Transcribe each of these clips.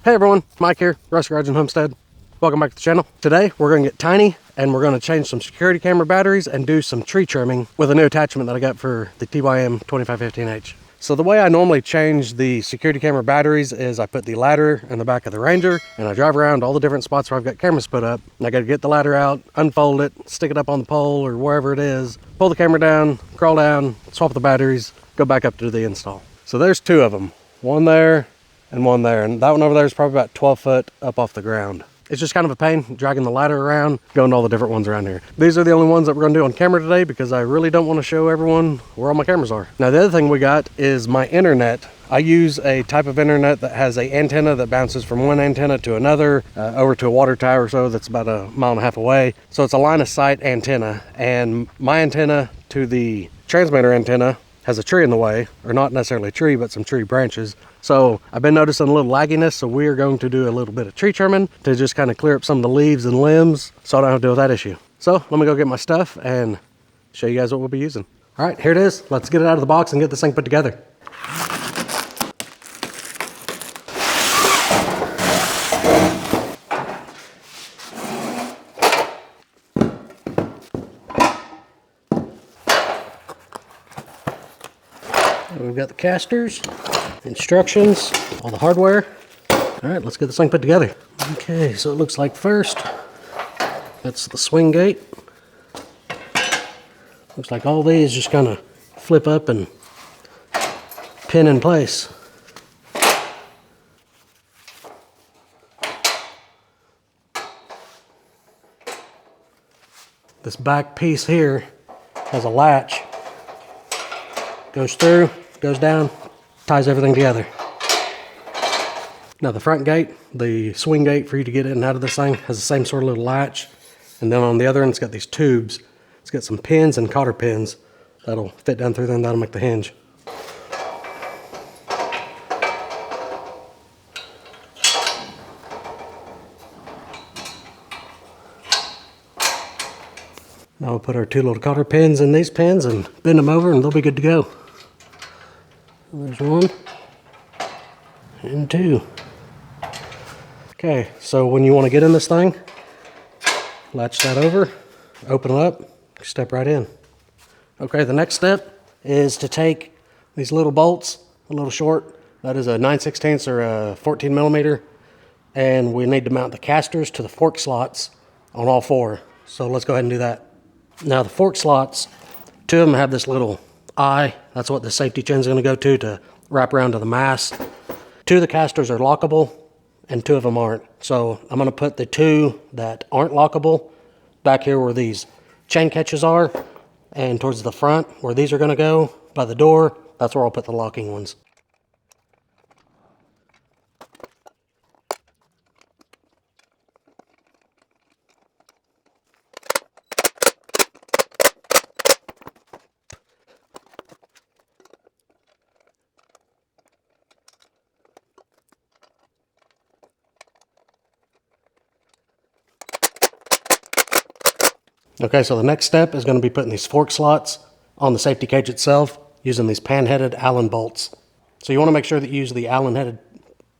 Hey everyone, Mike here, TYM and Homestead. Welcome back to the channel. Today we're going to get tiny and we're going to change some security camera batteries and do some tree trimming with a new attachment that I got for the TYM 2515H. So the way I normally change the security camera batteries is I put the ladder in the back of the Ranger and I drive around all the different spots where I've got cameras put up. And I got to get the ladder out, unfold it, stick it up on the pole or wherever it is, pull the camera down, crawl down, swap the batteries, go back up to the install. So there's two of them, one there and one there, and that one over there is probably about 12 foot up off the ground. It's just kind of a pain dragging the ladder around, going to all the different ones around here. These are the only ones that we're going to do on camera today because I really don't want to show everyone where all my cameras are. Now the other thing we got is my internet. I use a type of internet that has an antenna that bounces from one antenna to another, over to a water tower or so that's about 1.5 miles away. So it's a line of sight antenna, and my antenna to the transmitter antenna has a tree in the way, or not necessarily a tree, but some tree branches. So I've been noticing a little lagginess, so we are going to do a little bit of tree trimming to just kind of clear up some of the leaves and limbs so I don't have to deal with that issue. So let me go get my stuff and show you guys what we'll be using. All right, here it is. Let's get it out of the box and get this thing put together. We've got the casters, instructions, all the hardware. All right, let's get this thing put together. Okay, so it looks like first, that's the swing gate. Looks like all these just kind of flip up and pin in place. This back piece here has a latch. Goes through, goes down, ties everything together. Now the front gate, the swing gate for you to get in and out of this thing, has the same sort of little latch. And then on the other end, it's got these tubes. It's got some pins and cotter pins that'll fit down through there and that'll make the hinge. Now we'll put our two little cotter pins in these pins and bend them over and they'll be good to go. There's one and two. Okay, so when you want to get in this thing, latch that over, open it up, step right in. Okay, the next step is to take these little bolts, a little short, that is a 9/16 or a 14 millimeter, and we need to mount the casters to the fork slots on all four. So let's go ahead and do that. Now the fork slots, two of them have this little eye. That's what the safety chain is going to go to wrap around to the mast. Two of the casters are lockable and two of them aren't. So I'm going to put the two that aren't lockable back here where these chain catches are, and towards the front where these are going to go by the door, that's where I'll put the locking ones. Okay, so the next step is going to be putting these fork slots on the safety cage itself using these pan-headed Allen bolts. So you want to make sure that you use the Allen-headed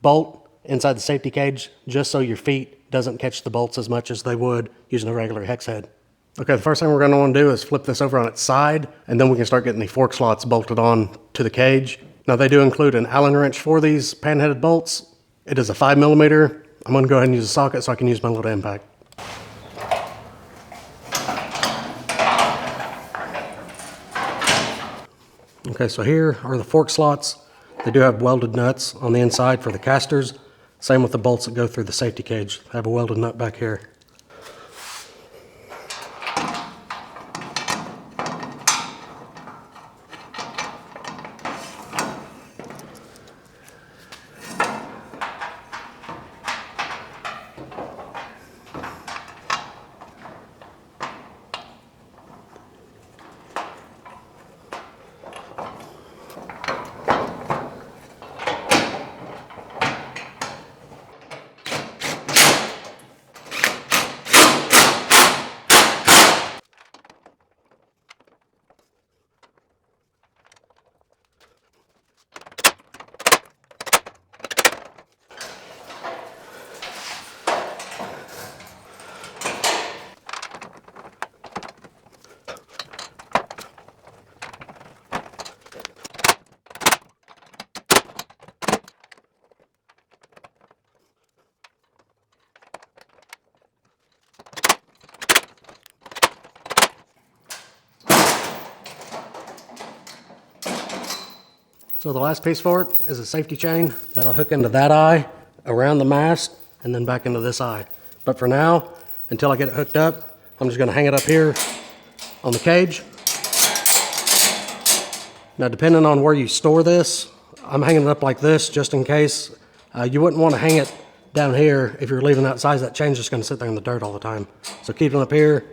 bolt inside the safety cage just so your feet doesn't catch the bolts as much as they would using a regular hex head. Okay, the first thing we're going to want to do is flip this over on its side, and then we can start getting the fork slots bolted on to the cage. Now they do include an Allen wrench for these pan-headed bolts. It is a 5 millimeter. I'm going to go ahead and use a socket so I can use my little impact. Okay, so here are the fork slots. They do have welded nuts on the inside for the casters. Same with the bolts that go through the safety cage. I have a welded nut back here. So the last piece for it is a safety chain that'll hook into that eye, around the mast, and then back into this eye. But for now, until I get it hooked up, I'm just gonna hang it up here on the cage. Now, depending on where you store this, I'm hanging it up like this just in case. You wouldn't want to hang it down here if you're leaving that size. That chain's just going to sit there in the dirt all the time. So keep it up here.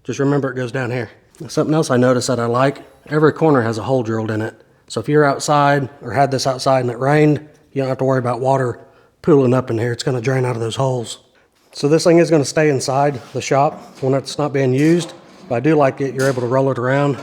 Just remember it goes down here. Now, something else I noticed that I like, every corner has a hole drilled in it. So if you're outside or had this outside and it rained, you don't have to worry about water pooling up in here. It's going to drain out of those holes. So this thing is going to stay inside the shop when it's not being used. But I do like it. You're able to roll it around,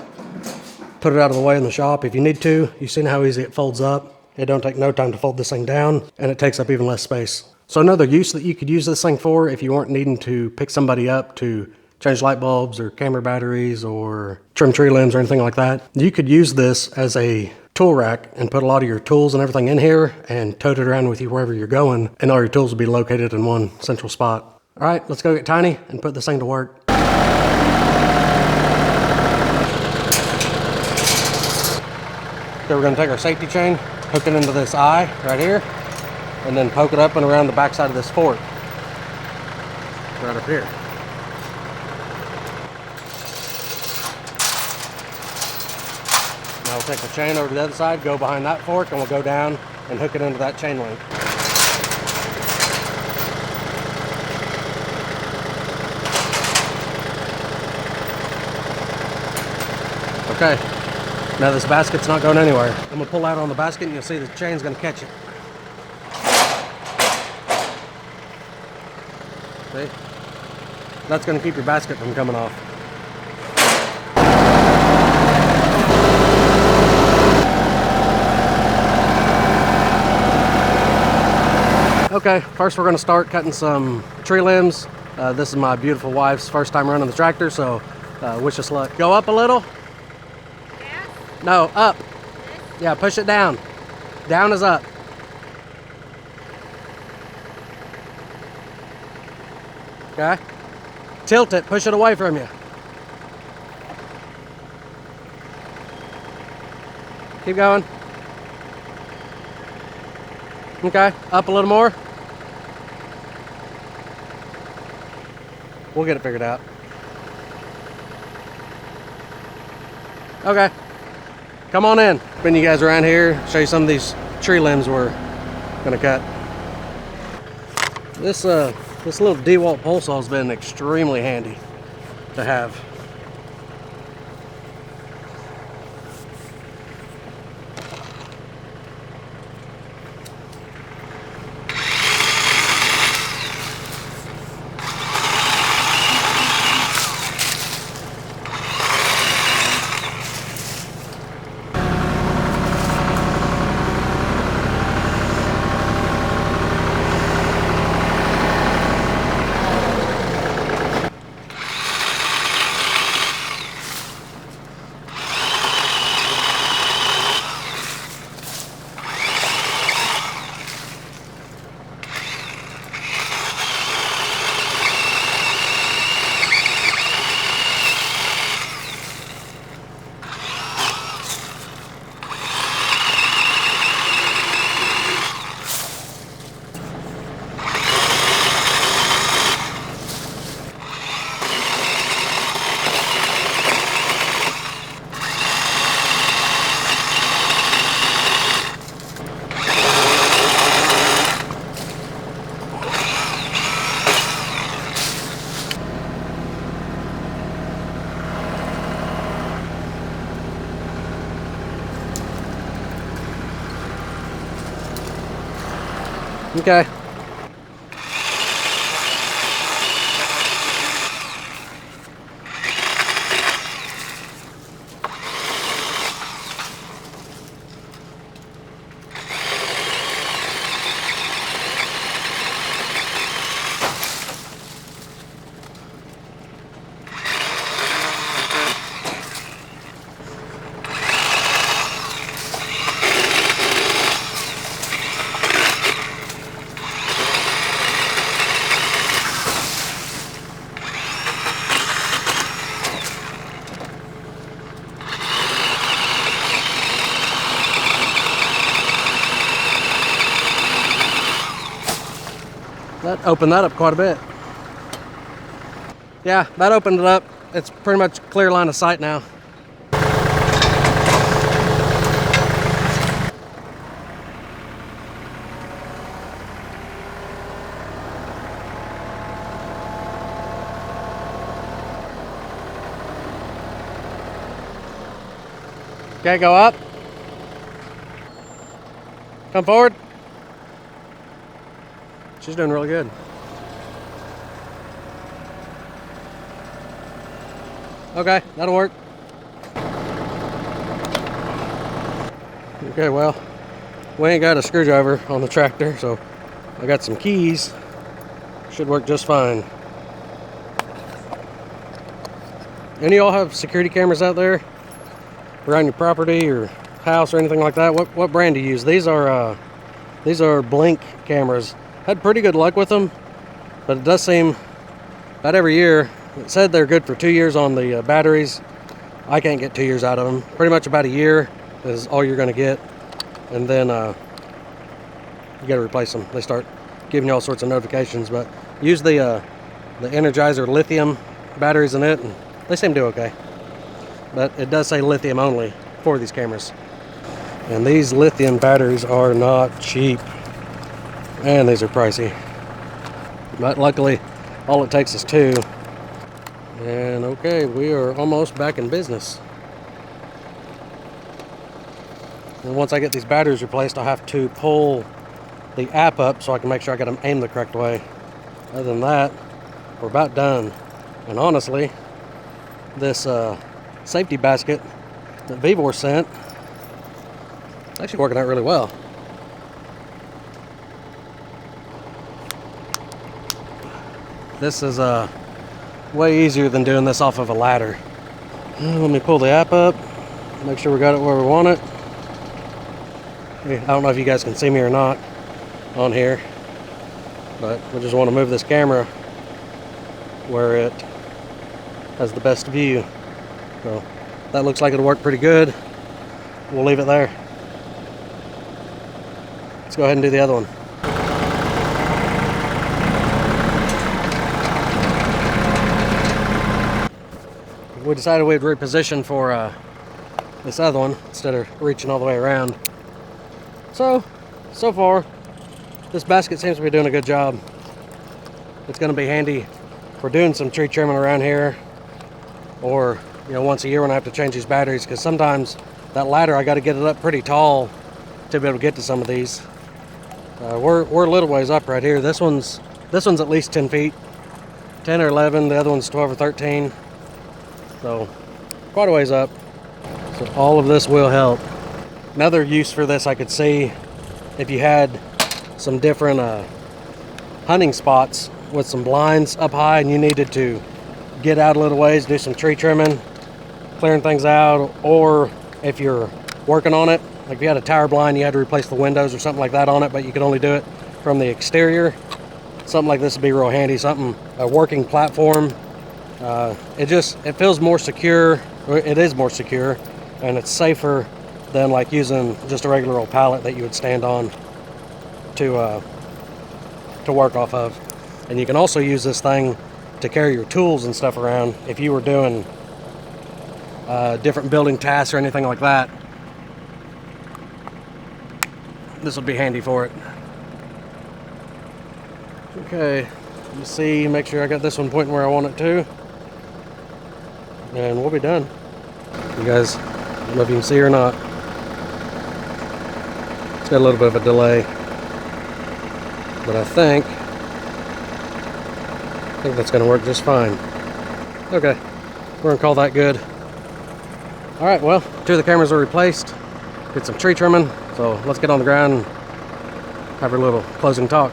put it out of the way in the shop if you need to. You've seen how easy it folds up. It don't take no time to fold this thing down, and it takes up even less space. So another use that you could use this thing for, if you weren't needing to pick somebody up to change light bulbs or camera batteries or trim tree limbs or anything like that, you could use this as a tool rack and put a lot of your tools and everything in here and tote it around with you wherever you're going, and all your tools will be located in one central spot. All right, let's go get Tiny and put this thing to work. So we're going to take our safety chain, hook it into this eye right here, and then poke it up and around the back side of this fork right up here. Now we'll take the chain over to the other side, go behind that fork, and we'll go down and hook it into that chain link. Okay. Now this basket's not going anywhere. I'm gonna pull out on the basket and you'll see the chain's gonna catch it. See? That's gonna keep your basket from coming off. Okay, first we're gonna start cutting some tree limbs. This is my beautiful wife's first time running the tractor, so wish us luck. Go up a little. No, up. Yeah, push it down. Down is up. Okay. Tilt it, push it away from you. Keep going. Okay, up a little more. We'll get it figured out. Okay. Come on in. Bring you guys around here, show you some of these tree limbs we're gonna cut. This little DeWalt pole saw has been extremely handy to have. Okay. That opened that up quite a bit. Yeah, that opened it up. It's pretty much clear line of sight now. Okay, go up. Come forward. She's doing really good. Okay, that'll work. Okay, well, we ain't got a screwdriver on the tractor, so I got some keys. Should work just fine. Any of y'all have security cameras out there around your property or house or anything like that? What brand do you use? These are Blink cameras. Had pretty good luck with them, but it does seem about every year. It said they're good for 2 years on the batteries. I can't get 2 years out of them. Pretty much about a year is all you're going to get, and then you got to replace them. They start giving you all sorts of notifications. But use the Energizer lithium batteries in it, and they seem to do okay. But it does say lithium only for these cameras. And these lithium batteries are not cheap. And these are pricey. But luckily, all it takes is 2. And okay, we are almost back in business. And once I get these batteries replaced, I'll have to pull the app up so I can make sure I got them aimed the correct way. Other than that, we're about done. And honestly, this safety basket that Vevor sent, it's actually working out really well. This is way easier than doing this off of a ladder. Let me pull the app up, make sure we got it where we want it. I don't know if you guys can see me or not on here, but we just want to move this camera where it has the best view. So that looks like it'll work pretty good. We'll leave it there. Let's go ahead and do the other one. We decided we'd reposition for this other one instead of reaching all the way around. So far, this basket seems to be doing a good job. It's going to be handy for doing some tree trimming around here, or once a year when I have to change these batteries, because sometimes that ladder I got to get it up pretty tall to be able to get to some of these. We're a little ways up right here. This one's at least 10 feet, 10 or 11. The other one's 12 or 13. So quite a ways up. So all of this will help. Another use for this I could see, if you had some different hunting spots with some blinds up high and you needed to get out a little ways, do some tree trimming, clearing things out, or if you're working on it, like if you had a tower blind, you had to replace the windows or something like that on it, but you could only do it from the exterior. Something like this would be real handy. A working platform. It feels more secure. It is more secure, and it's safer than like using just a regular old pallet that you would stand on to work off of. And you can also use this thing to carry your tools and stuff around if you were doing different building tasks or anything like that. This would be handy for it. Okay, let me see, make sure I got this one pointing where I want it to, and we'll be done. You guys, I don't know if you can see or not. It's got a little bit of a delay, but I think that's going to work just fine. Okay, we're going to call that good. All right, well, 2 of the cameras are replaced. Did some tree trimming, so let's get on the ground and have a little closing talk.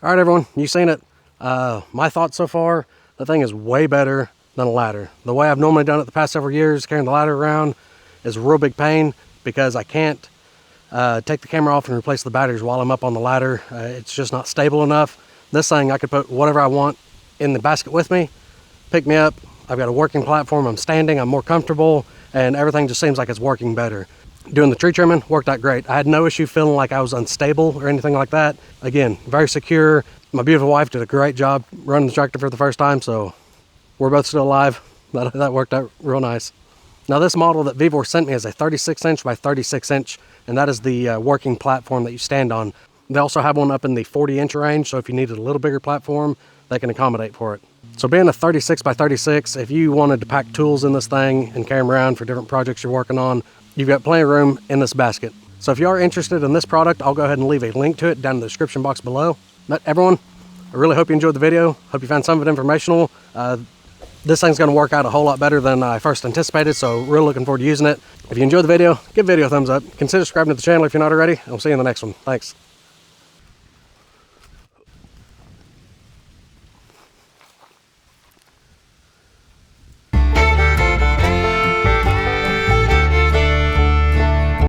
All right, everyone, you've seen it. My thoughts so far, the thing is way better than a ladder. The way I've normally done it the past several years, carrying the ladder around, is a real big pain because I can't take the camera off and replace the batteries while I'm up on the ladder. It's just not stable enough. This thing, I could put whatever I want in the basket with me, pick me up. I've got a working platform, I'm standing, I'm more comfortable, and everything just seems like it's working better. Doing the tree trimming worked out great. I had no issue feeling like I was unstable or anything like that. Again, very secure. My beautiful wife did a great job running the tractor for the first time, so we're both still alive. That worked out real nice. Now this model that Vevor sent me is a 36 inch by 36 inch, and that is the working platform that you stand on. They also have one up in the 40 inch range, so if you needed a little bigger platform, they can accommodate for it. So being a 36 by 36, if you wanted to pack tools in this thing and carry them around for different projects you're working on, you've got plenty of room in this basket. So if you are interested in this product, I'll go ahead and leave a link to it down in the description box below. But everyone, I really hope you enjoyed the video. Hope you found some of it informational. This thing's gonna work out a whole lot better than I first anticipated, so really looking forward to using it. If you enjoyed the video, give the video a thumbs up. Consider subscribing to the channel if you're not already, and we'll see you in the next one. Thanks.